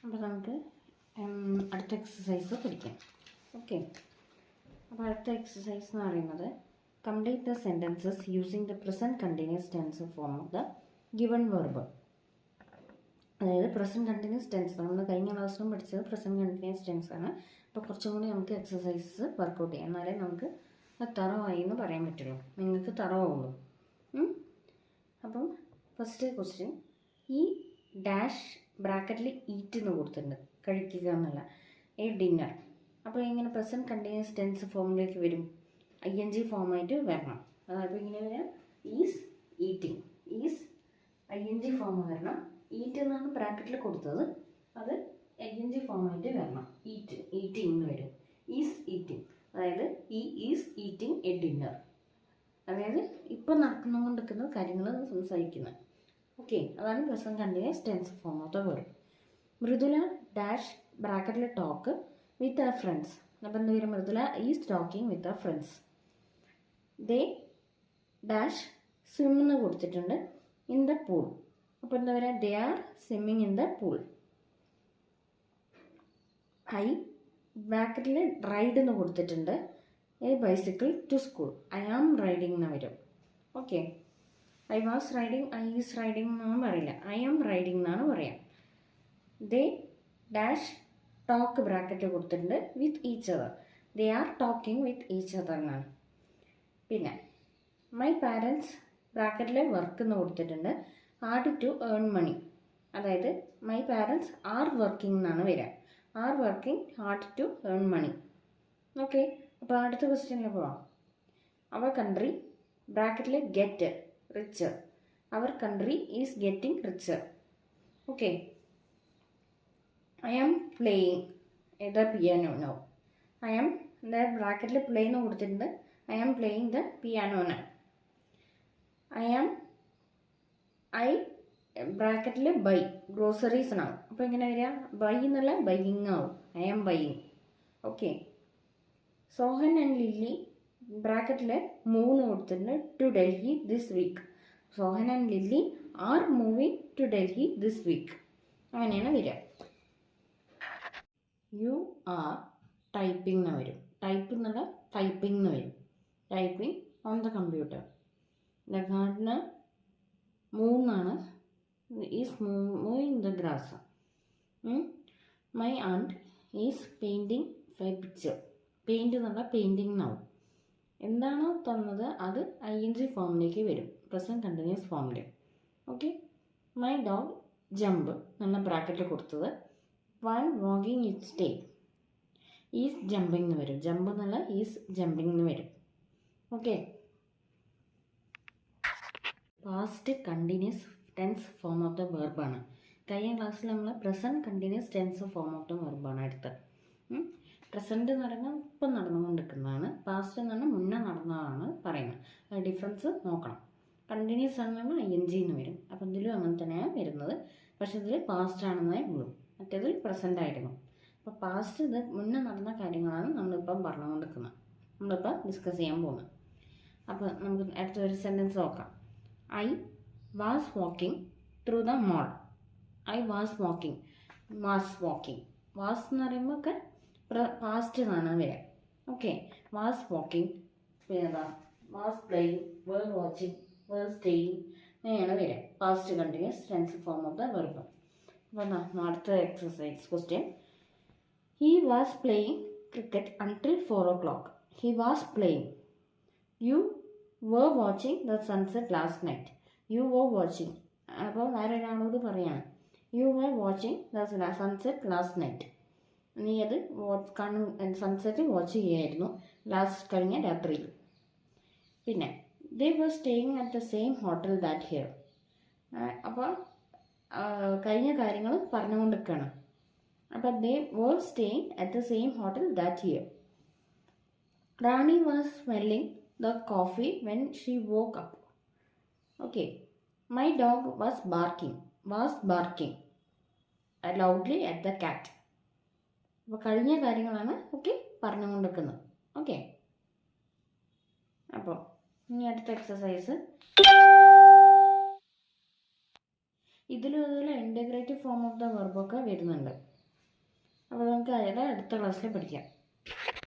അപ്പോൾ നമുക്ക് അടുത്ത എക്സസൈസ് പഠിക്കാം. ഓക്കെ, അപ്പോൾ അടുത്ത എക്സസൈസ് എന്ന് പറയുന്നത് complete the sentences using the present continuous tense form of the given verb. അതായത് പ്രസൻറ്റ് കണ്ടിന്യൂസ് ടെൻസ് നമ്മൾ കഴിഞ്ഞ ക്ലാസ്സിലും പഠിച്ചത് പ്രസൻറ്റ് കണ്ടിന്യൂസ് ടെൻസ് ആണ്. അപ്പോൾ കുറച്ചും കൂടി നമുക്ക് എക്സസൈസസ് വർക്കൗട്ട് ചെയ്യാം, എന്നാലേ നമുക്ക് തറവായി എന്ന് പറയാൻ പറ്റുള്ളൂ, നിങ്ങൾക്ക് തറവുള്ളൂ. അപ്പം ഫസ്റ്റ് ക്വസ്റ്റ്യൻ, ഈ ഡാഷ് ബ്രാക്കറ്റിൽ ഈറ്റ് എന്ന് കൊടുത്തിട്ടുണ്ട്, കഴിക്കുക എന്നുള്ള, എ ഡിന്നർ. അപ്പോൾ ഇങ്ങനെ പ്രസൻറ്റ് കണ്ടിന്യൂസ് ടെൻസ് ഫോമിലേക്ക് വരും, ING ഫോമായിട്ട് വരണം. അതായത് ഇങ്ങനെ വരാം, is eating, is ING form വരണം. ഈറ്റ് എന്നാണ് ബ്രാക്കറ്റിൽ കൊടുത്തത്, അത് ING ഫോമായിട്ട് വരണം. ഈറ്റ്, ഈറ്റിംഗ് എന്ന് വരും. ഈസ് ഈറ്റിംഗ്, അതായത് ഈ ഈസ് ഈറ്റിംഗ് എ ഡിന്നർ, അതായത് ഇപ്പം നടന്നുകൊണ്ടിരിക്കുന്ന കാര്യങ്ങൾ സംസാരിക്കുന്നത്. ഓക്കെ, അതാണ് present continuous tense form of the word. Mridula dash ബ്രാക്കറ്റിൽ ടോക്ക് വിത്ത് അവർ ഫ്രണ്ട്സ്. അപ്പോൾ എന്താ പറയുക, Mridula is talking with her friends. They dash swim എന്ന് കൊടുത്തിട്ടുണ്ട് ഇൻ ദ പൂൾ. അപ്പോൾ എന്താ പറയുക, they are swimming in the pool. I ബ്രാക്കറ്റിൽ റൈഡ് എന്ന് കൊടുത്തിട്ടുണ്ട്, a bicycle to school. I am riding എന്ന് വരും. Okay, I was riding, I is riding എന്നൊന്നും പറയില്ല, ഐ ആം റൈഡിങ് എന്നാണ് പറയാം. ദേ ഡാഷ് ടോക്ക് ബ്രാക്കറ്റ് കൊടുത്തിട്ടുണ്ട് with each other. They are talking with each other എന്നാണ്. പിന്നെ മൈ പാരൻസ് ബ്രാക്കറ്റിലെ വർക്ക് എന്ന് കൊടുത്തിട്ടുണ്ട്, ഹാർഡ് ടു ഏൺ മണി. അതായത് മൈ പാരൻസ് ആർ വർക്കിംഗ് എന്നാണ് വരിക, are working hard to earn money. Okay, അപ്പോൾ അടുത്ത ക്വസ്റ്റ്യനിൽ പോവാം. അവർ കൺട്രി ബ്രാക്കറ്റിൽ get richer. Our country is getting richer. Okay, I am playing the piano no. I am ബ്രാക്കറ്റിൽ play എന്ന് കൊടുത്തിട്ടുണ്ട്, I am playing the piano no. I ബ്രാക്കറ്റിൽ buy groceries ആവും. അപ്പോൾ എങ്ങനെ വരിക, ബൈ എന്നുള്ള ബൈയിങ് ആവും, I am buying. Okay, Sohan and Lily ബ്രാക്കറ്റിൽ മൂവ് കൊടുത്തിട്ടുണ്ട് to Delhi this week. Sohan and Lily are moving to Delhi this week. അങ്ങനെയാണ് വരിക. യു ആർ ടൈപ്പിംഗ് എന്ന് വരും, ടൈപ്പ് എന്നുള്ള ടൈപ്പിംഗ് എന്ന് വരും, typing on the computer. The gardener മൂന്നാണ്, is moving the grass. My and is painting a picture. Paint എന്നുള്ള painting എന്നാവും. എന്താണോ തന്നത് അത് ING ഫോമിലേക്ക് വരും, പ്രസൻറ്റ് കണ്ടിന്യൂസ് ഫോമിൽ. ഓക്കെ, മൈ ഡോഗ് ജമ്പ് എന്നുള്ള ബ്രാക്കറ്റിൽ കൊടുത്തത് one walking its tail. Is jumping എന്ന് വരും, ജമ്പ് എന്നുള്ള ഈസ് ജമ്പിങ് എന്ന് വരും. Okay, past continuous tense form of the വെർബാണ്. കഴിഞ്ഞ ക്ലാസ്സിൽ നമ്മൾ present continuous tense form of the വെർബാണ് എടുത്തത്. പ്രസൻറ്റ് എന്ന് പറയുന്നത് ഇപ്പം നടന്നുകൊണ്ടിരിക്കുന്നതാണ്, പാസ്റ്റ് എന്ന് പറഞ്ഞാൽ മുന്നേ നടന്നതാണ് പറയുന്നത്. അത് ഡിഫറൻസ് നോക്കണം. കണ്ടിന്യൂസ് ആണെന്ന് ING എന്ന് വരും, അപ്പം ഇതിലും അങ്ങനെ തന്നെയാണ് വരുന്നത്. പക്ഷേ ഇതിൽ പാസ്റ്റ് ആണെന്നേ ഉള്ളൂ, മറ്റേതിൽ പ്രസൻ്റ് ആയിരുന്നു. അപ്പോൾ പാസ്റ്റ് ഇത് മുന്നേ നടന്ന കാര്യങ്ങളാണ് നമ്മളിപ്പം പറഞ്ഞുകൊണ്ടിരിക്കുന്നത്, നമ്മളിപ്പോൾ ഡിസ്കസ് ചെയ്യാൻ പോകുന്നത്. അപ്പോൾ നമുക്ക് അടുത്തൊരു സെൻറ്റൻസ് നോക്കാം. I was walking through the mall. I was walking, was എന്ന് പറയുമ്പോൾ ഒക്കെ പാസ്റ്റ് എന്നാണ് വരിക. ഓക്കെ, വാസ് വാക്കിംഗ്, പിന്നെ was playing, were watching, were staying, അങ്ങനെയാണ് വരിക past continuous tense form of the verb. അപ്പോൾ അടുത്ത exercise question, he was playing cricket until 4 o'clock. He was playing. You were watching the sunset last night. You were watching, അപ്പോൾ വേറെ ഒരാളോട് പറയാണ്, you were watching the sunset last night. നീ അത് sunset watch ചെയ്യായിരുന്നു കഴിഞ്ഞ രാത്രിയിൽ. പിന്നെ they were staying at the same hotel that here. അപ്പോൾ കഴിഞ്ഞ കാര്യങ്ങൾ പറഞ്ഞുകൊണ്ടിരിക്കുകയാണ്. അപ്പോൾ they were staying at the same hotel that here. Rani was smelling the coffee when she woke up. Okay, my dog was barking loudly at the cat. അപ്പോൾ കഴിഞ്ഞ കാര്യങ്ങളാണ് okay പറഞ്ഞുകൊണ്ടിരിക്കുന്നത്. Okay, അപ്പോൾ ഇനി അടുത്ത എക്സസൈസ്, ഇതിലും ഇൻ്റഗ്രേറ്റീവ് ഫോം ഓഫ് ദ വെർബൊക്കെ വരുന്നുണ്ട്. നമുക്ക് അത് അടുത്ത ക്ലാസ്സിൽ പഠിക്കാം.